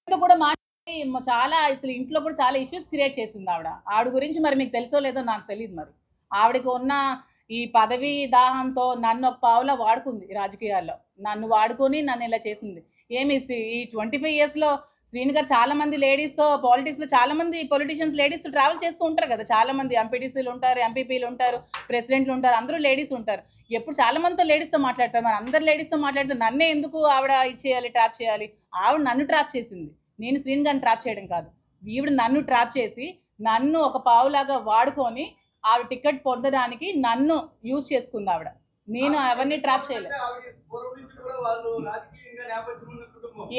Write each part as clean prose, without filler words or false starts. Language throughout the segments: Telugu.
కూడా మాట్లాడి చాలా అసలు ఇంట్లో కూడా చాలా ఇష్యూస్ క్రియేట్ చేసింది ఆవిడ గురించి మరి మీకు తెలుసో లేదో నాకు తెలియదు. మరి ఆవిడకి ఉన్న ఈ పదవి దాహంతో నన్ను ఒక పావులా వాడుకుంది రాజకీయాల్లో. నన్ను వాడుకొని నన్ను ఇలా చేసింది. ఏమి ఈ 25 ఇయర్స్లో శ్రీను గారు చాలా మంది లేడీస్తో పాలిటిక్స్లో చాలా మంది పొలిటీషియన్స్ లేడీస్తో ట్రావెల్ చేస్తూ ఉంటారు కదా. చాలా మంది ఎంపీటీసీలు ఉంటారు, ఎంపీపీలు ఉంటారు, ప్రెసిడెంట్లు ఉంటారు, అందరూ లేడీస్ ఉంటారు. ఎప్పుడు చాలా మందితో లేడీస్తో మాట్లాడతారు. మరి అందరు లేడీస్తో మాట్లాడితే నన్నే ఎందుకు ఆవిడ ఇచ్చేయాలి, ట్రాప్ చేయాలి? ఆవిడ నన్ను ట్రాప్ చేసింది. నేను శ్రీను గారిని ట్రాప్ చేయడం కాదు. ఈవిడ నన్ను ట్రాప్ చేసి నన్ను ఒక పావులాగా వాడుకొని ఆవిడ టికెట్ పొందడానికి నన్ను యూజ్ చేసుకుంది ఆవిడ. నేను ఎవరిని ట్రాప్ చేయలేదు.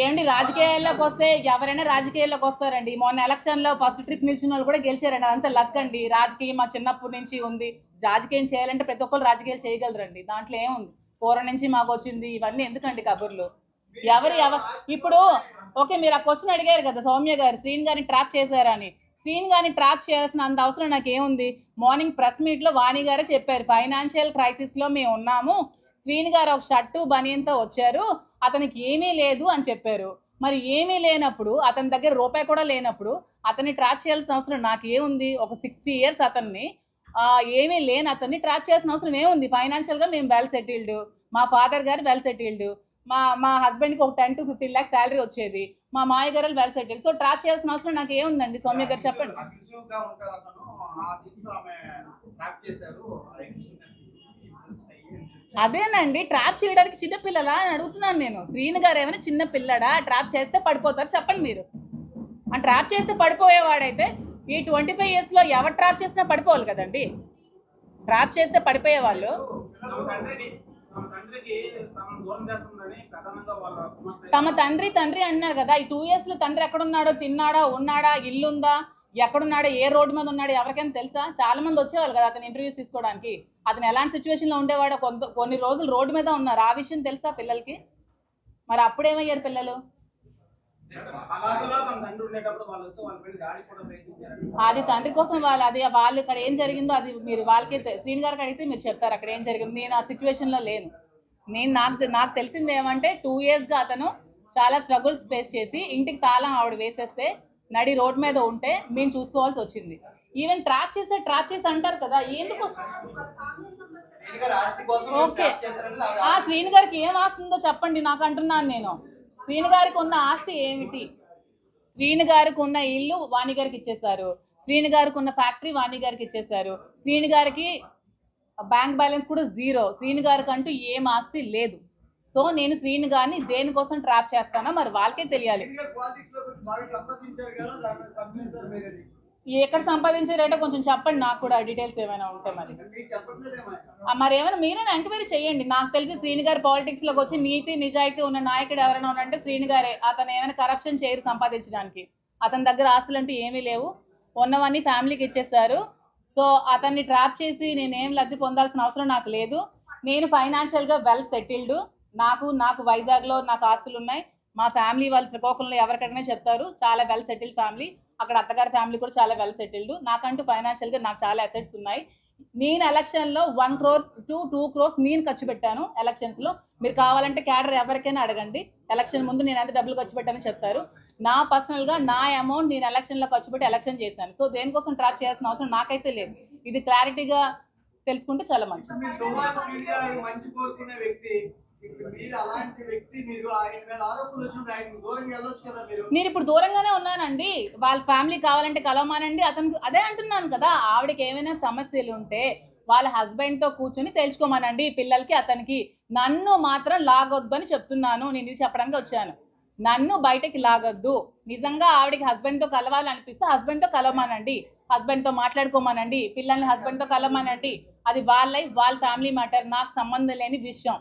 ఏంటి రాజకీయాల్లోకి వస్తే ఎవరైనా రాజకీయాల్లోకి వస్తారండి. మొన్న ఎలక్షన్లో ఫస్ట్ ట్రిప్ నిలిచిన వాళ్ళు కూడా గెలిచారండి. అదంతా లక్ అండి. రాజకీయం మా చిన్నప్పటి నుంచి ఉంది. రాజకీయం చేయాలంటే ప్రతి ఒక్కరు రాజకీయాలు చేయగలరండి. దాంట్లో ఏముంది? పూర్వం నుంచి మాకు వచ్చింది. ఇవన్నీ ఎందుకండి కబుర్లు? ఇప్పుడు ఓకే, మీరు ఆ క్వశ్చన్ అడిగారు కదా సౌమ్య గారు, శ్రీను గారిని ట్రాప్ చేశారని. శ్రీను గారిని ట్రాప్ చేయాల్సిన అంత అవసరం నాకేముంది? మార్నింగ్ ప్రెస్ మీట్లో వాణి గారే చెప్పారు, ఫైనాన్షియల్ క్రైసిస్లో మేము ఉన్నాము, శ్రీను గారు ఒక షర్టు బనియన్తో వచ్చారు, అతనికి ఏమీ లేదు అని చెప్పారు. మరి ఏమీ లేనప్పుడు, అతని దగ్గర రూపాయి కూడా లేనప్పుడు అతన్ని ట్రాప్ చేయాల్సిన అవసరం నాకేముంది? ఒక 60 ఇయర్స్ అతన్ని ఏమీ లేని అతన్ని ట్రాప్ చేయాల్సిన అవసరం ఏముంది? ఫైనాన్షియల్గా మేము వెల్ సెటిల్డ్, మా ఫాదర్ గారు వెల్ సెటిల్డ్, మా హస్బెండ్కి ఒక 10 to 15 lakhs శాలరీ వచ్చేది, మా మాయ గారు వెల్ సెటిల్డ్. సో ట్రాప్ చేయాల్సిన అవసరం నాకు ఏముందండి? సౌమ్య గారు చెప్పండి. అదేనండి, ట్రాప్ చేయడానికి చిన్నపిల్లలా అని అడుగుతున్నాను నేను. శ్రీను గారు ఏమైనా చిన్న పిల్లడా? ట్రాప్ చేస్తే పడిపోతారు చెప్పండి మీరు. ఆ ట్రాప్ చేస్తే పడిపోయేవాడైతే ఈ 25 ఇయర్స్లో ఎవరు ట్రాప్ చేసినా పడిపోవాలి కదండి. ట్రాప్ చేస్తే పడిపోయేవాళ్ళు. తమ తండ్రి అన్నారు కదా. ఈ 2 yearsలో తండ్రి ఎక్కడున్నాడో, తిన్నాడా, ఉన్నాడా, ఇల్లుందా, ఎక్కడున్నాడో, ఏ రోడ్డు మీద ఉన్నాడో ఎవరికైనా తెలుసా? చాలా మంది వచ్చేవాళ్ళు కదా అతను ఇంటర్వ్యూస్ తీసుకోవడానికి. అతను ఎలాంటి సిచ్యువేషన్లో ఉండేవాడో, కొన్ని రోజులు రోడ్డు మీద ఉన్నారు. ఆ విషయం తెలుసా పిల్లలకి? మరి అప్పుడేమయ్యారు పిల్లలు? అది తండ్రి కోసం వాళ్ళు ఇక్కడ ఏం జరిగిందో అది మీరు వాళ్ళకి శ్రీను గారికి అడిగితే మీరు చెప్తారు అక్కడ ఏం జరిగింది. నేను ఆ సిచ్యువేషన్లో లేను. నాకు తెలిసింది ఏమంటే 2 yearsగా అతను చాలా స్ట్రగుల్స్ ఫేస్ చేసి ఇంటికి తాళం ఆవిడ వేసేస్తే నడి రోడ్ మీద ఉంటే మేము చూసుకోవాల్సి వచ్చింది. ఈవెన్ ట్రాప్ చేసి అంటారు కదా, ఎందుకు? ఓకే, శ్రీను గారికి ఏం ఆస్తుందో చెప్పండి నాకు అంటున్నాను నేను. శ్రీను గారికి ఉన్న ఆస్తి ఏమిటి? శ్రీను గారికి ఉన్న ఇల్లు వాణి గారికి ఇచ్చేశారు, శ్రీను గారికి ఉన్న ఫ్యాక్టరీ వాణి గారికి ఇచ్చేశారు, శ్రీను గారికి బ్యాంక్ బ్యాలెన్స్ కూడా 0. శ్రీను గారికి అంటూ ఏం ఆస్తి లేదు. సో నేను శ్రీను గారిని దేనికోసం ట్రాప్ చేస్తానో మరి వాళ్ళకే తెలియాలి. ఎక్కడ సంపాదించారంటే కొంచెం చెప్పండి నాకు కూడా డీటెయిల్స్ ఏమైనా ఉంటే. మరి ఏమైనా మీరైనా ఎంక్వైరీ చేయండి. నాకు తెలిసి శ్రీను గారు పాలిటిక్స్లోకి వచ్చి నీతి నిజాయితీ ఉన్న నాయకుడు ఎవరైనా ఉన్నంటే శ్రీను గారే. అతను ఏమైనా కరప్షన్ చేయరు సంపాదించడానికి. అతని దగ్గర ఆస్తులు అంటూ ఏమీ లేవు, ఉన్నవన్నీ ఫ్యామిలీకి ఇచ్చేస్తారు. సో అతన్ని ట్రాప్ చేసి నేనేం లబ్ధి పొందాల్సిన అవసరం నాకు లేదు. నేను ఫైనాన్షియల్గా వెల్ సెటిల్డ్. నాకు వైజాగ్లో నాకు ఆస్తులు ఉన్నాయి. మా ఫ్యామిలీ వాళ్ళు శ్రీకాకుళంలో ఎవరికైనా చెప్తారు, చాలా వెల్ సెటిల్డ్ ఫ్యామిలీ. అక్కడ అత్తగారి ఫ్యామిలీ కూడా చాలా వెల్ సెటిల్డ్. నాకంటూ ఫైనాన్షియల్గా నాకు చాలా అసెట్స్ ఉన్నాయి. నేను ఎలక్షన్లో 1 crore to 2 crores నేను ఖర్చు పెట్టాను ఎలక్షన్స్లో. మీరు కావాలంటే క్యాడర్ ఎవరికైనా అడగండి, ఎలక్షన్ ముందు నేను ఎంత డబ్బులు ఖర్చు పెట్టానని చెప్తారు. నా పర్సనల్గా నా అమౌంట్ నేను ఎలక్షన్లో ఖర్చు పెట్టి ఎలక్షన్ చేశాను. సో దేనికోసం ట్రాప్ చేయాల్సిన అవసరం నాకైతే లేదు. ఇది క్లారిటీగా తెలుసుకుంటే చాలా మంచిది. నేను ఇప్పుడు దూరంగానే ఉన్నానండి. వాళ్ళ ఫ్యామిలీ కావాలంటే కలవమానండి. అతనికి అదే అంటున్నాను కదా, ఆవిడకి ఏమైనా సమస్యలు ఉంటే వాళ్ళ హస్బెండ్తో కూర్చొని తెలుసుకోమనండి పిల్లలకి అతనికి. నన్ను మాత్రం లాగొద్దు అని చెప్తున్నాను. నేను ఇది చెప్పడానికి వచ్చాను. నన్ను బయటకి లాగొద్దు. నిజంగా ఆవిడకి హస్బెండ్తో కలవాలనిపిస్తే హస్బెండ్తో కలవమానండి, హస్బెండ్తో మాట్లాడుకోమనండి, పిల్లల్ని హస్బెండ్తో కలవమానండి. అది వాళ్ళ లైఫ్, వాళ్ళ ఫ్యామిలీ మ్యాటర్, నాకు సంబంధం లేని విషయం.